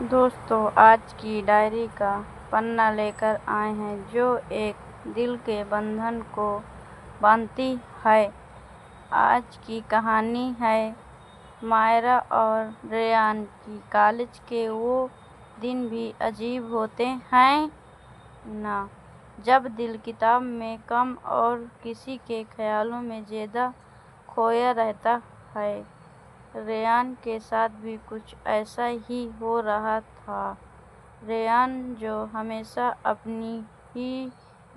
دوستو، آج کی ڈائری کا پنا لے کر آئے ہیں جو ایک دل کے بندھن کو باندھتی ہے۔ آج کی کہانی ہے مائرا اور ریان کی۔ کالج کے وہ دن بھی عجیب ہوتے ہیں نا، جب دل کتاب میں کم اور کسی کے خیالوں میں زیادہ کھویا رہتا ہے۔ ریان کے ساتھ بھی کچھ ایسا ہی ہو رہا تھا۔ ریان، جو ہمیشہ اپنی ہی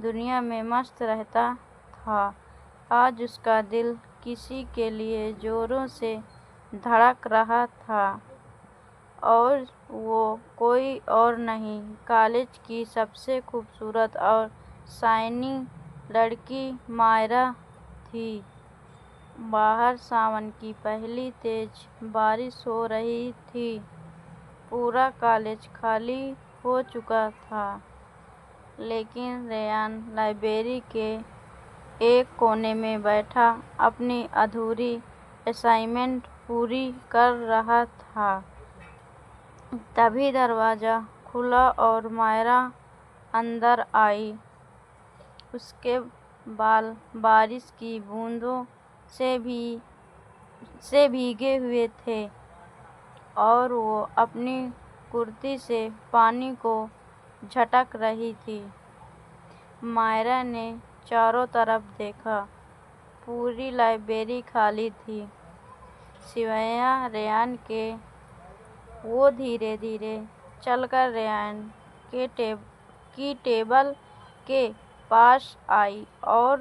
دنیا میں مست رہتا تھا، آج اس کا دل کسی کے لیے زوروں سے دھڑک رہا تھا، اور وہ کوئی اور نہیں، کالج کی سب سے خوبصورت اور شائننگ لڑکی مائرا تھی۔ باہر ساون کی پہلی تیز بارش ہو رہی تھی۔ پورا کالج خالی ہو چکا تھا، لیکن ریان لائبریری کے ایک کونے میں بیٹھا اپنی ادھوری اسائنمنٹ پوری کر رہا تھا۔ تبھی دروازہ کھلا اور مائرا اندر آئی۔ اس کے بال بارش کی بوندوں سے بھیگے ہوئے تھے اور وہ اپنی کرتی سے پانی کو جھٹک رہی تھی۔ مائرا نے چاروں طرف دیکھا۔ پوری لائبریری خالی تھی، سوائے ریان کے۔ وہ دھیرے دھیرے چل کر ریان کی ٹیبل کے پاس آئی اور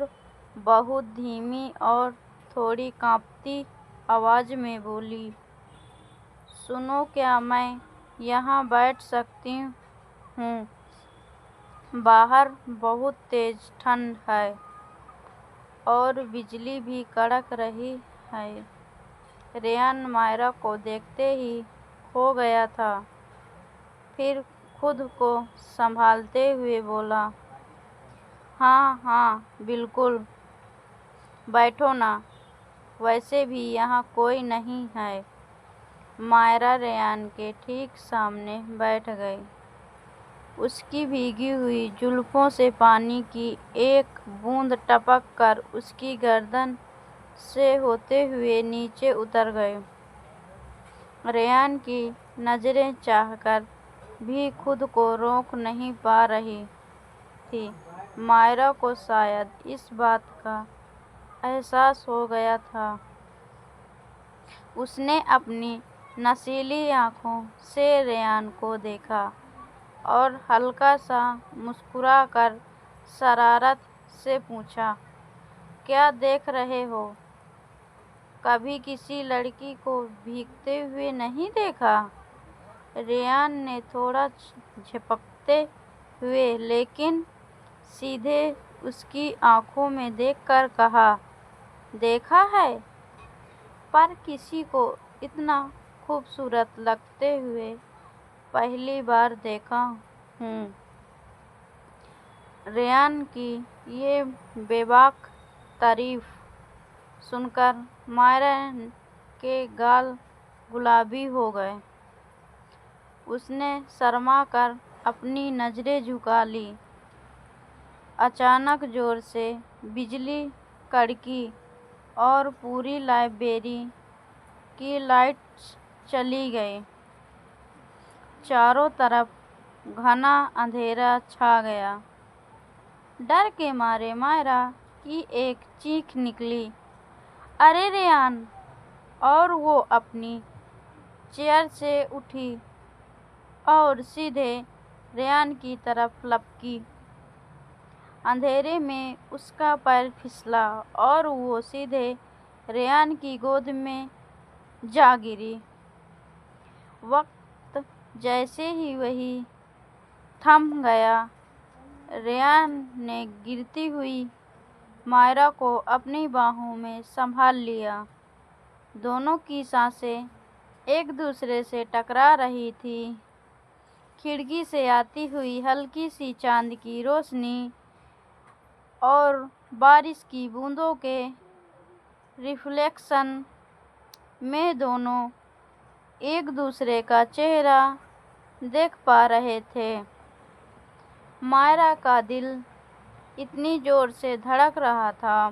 بہت دھیمی اور تھوڑی کانپتی آواز میں بولی، سنو، کیا میں یہاں بیٹھ سکتی ہوں؟ باہر بہت تیز ٹھنڈ ہے اور بجلی بھی کڑک رہی ہے۔ ریان مائرا کو دیکھتے ہی کھو گیا تھا، پھر خود کو سنبھالتے ہوئے بولا، ہاں ہاں بالکل، بیٹھو نا، ویسے بھی یہاں کوئی نہیں ہے۔ مائرا ریان کے ٹھیک سامنے بیٹھ گئی۔ اس کی بھیگی ہوئی زلفوں سے پانی کی ایک بوند ٹپک کر اس کی گردن سے ہوتے ہوئے نیچے اتر گئی۔ ریان کی نظریں چاہ کر بھی خود کو روک نہیں پا رہی تھی۔ مائرا کو شاید اس بات کا احساس ہو گیا تھا۔ اس نے اپنی نشیلی آنکھوں سے ریان کو دیکھا اور ہلکا سا مسکرا کر شرارت سے پوچھا، کیا دیکھ رہے ہو؟ کبھی کسی لڑکی کو بھیگتے ہوئے نہیں دیکھا؟ ریان نے تھوڑا جھپکتے ہوئے لیکن سیدھے اس کی آنکھوں میں دیکھ کر کہا، دیکھا ہے، پر کسی کو اتنا خوبصورت لگتے ہوئے پہلی بار دیکھا ہوں۔ ریان کی یہ بے باک تعریف سن کر مائرا کے گال گلابی ہو گئے۔ اس نے شرما کر اپنی نظریں جھکا لیں۔ اچانک زور سے بجلی کڑکی اور پوری لائبریری کی لائٹس چلی گئیں۔ چاروں طرف گھنا اندھیرا چھا گیا۔ ڈر کے مارے مائرا کی ایک چیخ نکلی، ارے ریان! اور وہ اپنی چیئر سے اٹھی اور سیدھے ریان کی طرف لپکی۔ اندھیرے میں اس کا پیر پھسلا اور وہ سیدھے ریان کی گود میں جا گری۔ وقت جیسے ہی وہیں تھم گیا، ریان نے گرتی ہوئی مائرا کو اپنی باہوں میں سنبھال لیا۔ دونوں کی سانسیں ایک دوسرے سے ٹکرا رہی تھیں۔ کھڑکی سے آتی ہوئی ہلکی سی چاند کی روشنی اور بارش کی بوندوں کے ریفلیکشن میں دونوں ایک دوسرے کا چہرہ دیکھ پا رہے تھے۔ مائرا کا دل اتنی زور سے دھڑک رہا تھا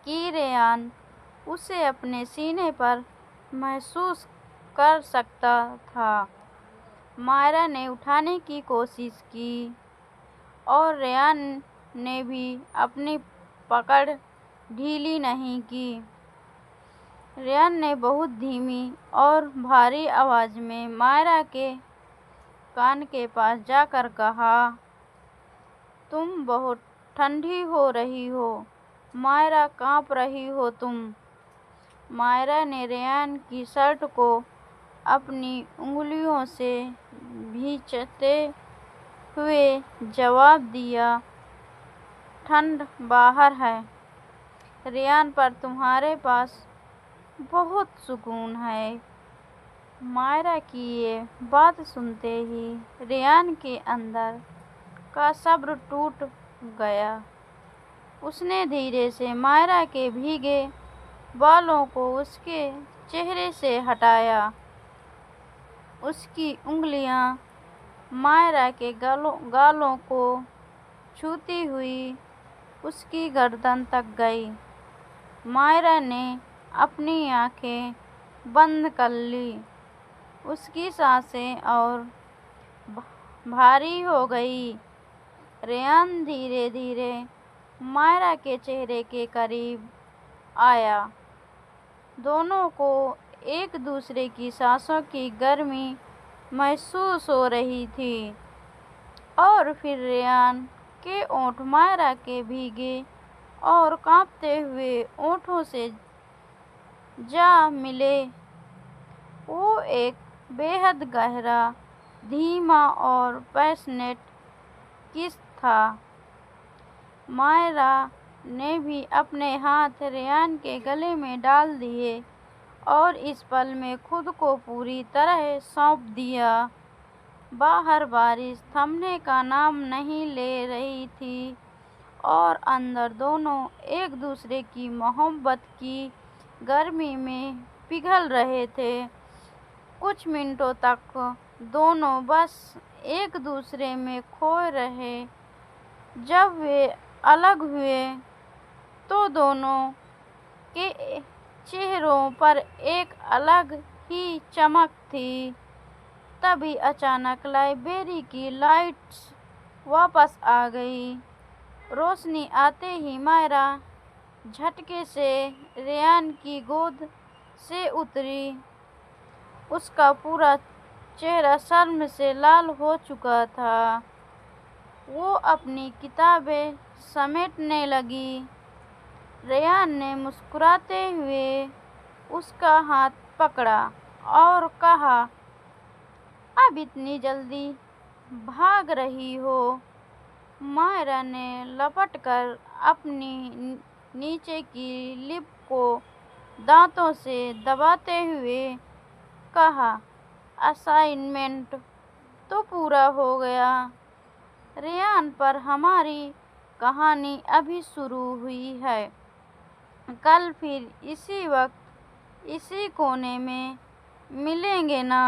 کہ ریان اسے اپنے سینے پر محسوس کر سکتا تھا۔ مائرا نے اٹھنے کی کوشش کی اور ریان نے بھی اپنی پکڑ ڈھیلی نہیں کی۔ ریان نے بہت دھیمی اور بھاری آواز میں مائرا کے کان کے پاس جا کر کہا، تم بہت ٹھنڈی ہو رہی ہو مائرا، کانپ رہی ہو تم۔ مائرا نے ریان کی شرٹ کو اپنی انگلیوں سے بھینچتے ہوئے جواب دیا، ٹھنڈ باہر ہے ریان، پر تمہارے پاس بہت سکون ہے۔ مائرا کی یہ بات سنتے ہی ریان کے اندر کا صبر ٹوٹ گیا۔ اس نے دھیرے سے مائرا کے بھیگے بالوں کو اس کے چہرے سے ہٹایا۔ اس کی انگلیاں مائرا کے گالوں کو چھوتی ہوئی اس کی گردن تک گئیں۔ مائرا نے اپنی آنکھیں بند کر لیں۔ اس کی سانسیں اور بھاری ہو گئیں۔ ریان دھیرے دھیرے مائرا کے چہرے کے قریب آیا۔ دونوں کو ایک دوسرے کی سانسوں کی گرمی محسوس ہو رہی تھی اور پھر ریان کے ہونٹ مائرا کے بھیگے اور کانپتے ہوئے ہونٹوں سے جا ملے۔ وہ ایک بے حد گہرا، دھیما اور پیشنیٹ کس تھا۔ مائرا نے بھی اپنے ہاتھ ریان کے گلے میں ڈال دیے اور اس پل میں خود کو پوری طرح سونپ دیا۔ باہر بارش تھمنے کا نام نہیں لے رہی تھی اور اندر دونوں ایک دوسرے کی محبت کی گرمی میں پگھل رہے تھے۔ کچھ منٹوں تک دونوں بس ایک دوسرے میں کھوئے رہے۔ جب وہ الگ ہوئے تو دونوں کے چہروں پر ایک الگ ہی چمک تھی۔ تبھی اچانک لائبریری کی لائٹس واپس آ گئیں۔ روشنی آتے ہی مائرا جھٹکے سے ریان کی گود سے اتری۔ اس کا پورا چہرہ شرم سے لال ہو چکا تھا۔ وہ اپنی کتابیں سمیٹنے لگی۔ ریان نے مسکراتے ہوئے اس کا ہاتھ پکڑا اور کہا، اب اتنی جلدی بھاگ رہی ہو؟ مائرا نے لپٹ کر اپنی نیچے کی لپ کو دانتوں سے دباتے ہوئے کہا، اسائنمنٹ تو پورا ہو گیا ریان، پر ہماری کہانی ابھی شروع ہوئی ہے۔ کل پھر اسی وقت اسی کونے میں ملیں گے نا؟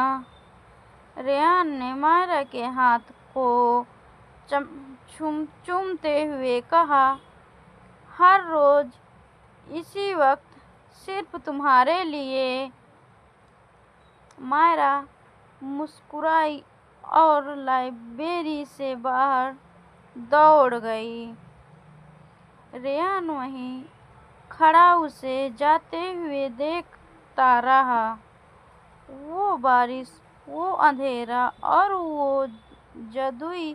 ریان نے مائرا کے ہاتھ کو چومتے ہوئے کہا، ہر روز اسی وقت، صرف تمہارے لیے۔ مائرا مسکرائی اور لائبریری سے باہر دوڑ گئی۔ ریان وہیں کھڑا اسے جاتے ہوئے دیکھتا رہا۔ وہ بارش، وہ اندھیرا اور وہ جادوئی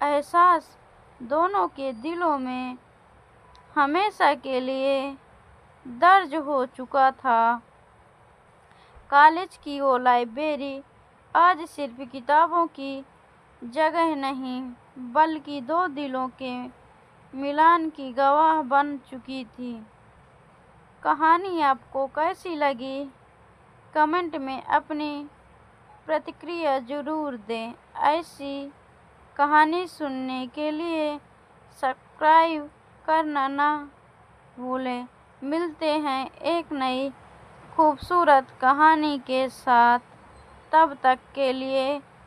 احساس دونوں کے دلوں میں ہمیشہ کے لیے درج ہو چکا تھا۔ کالج کی وہ لائبریری آج صرف کتابوں کی جگہ نہیں بلکہ دو دلوں کے ملن کی گواہ بن چکی تھی۔ کہانی آپ کو کیسی لگی؟ کمنٹ میں اپنی پرتکریا ضرور دیں۔ ایسی کہانی سننے کے لیے سبسکرائب کرنا نہ بھولیں۔ ملتے ہیں ایک نئی خوبصورت کہانی کے ساتھ، تب تک کے لیے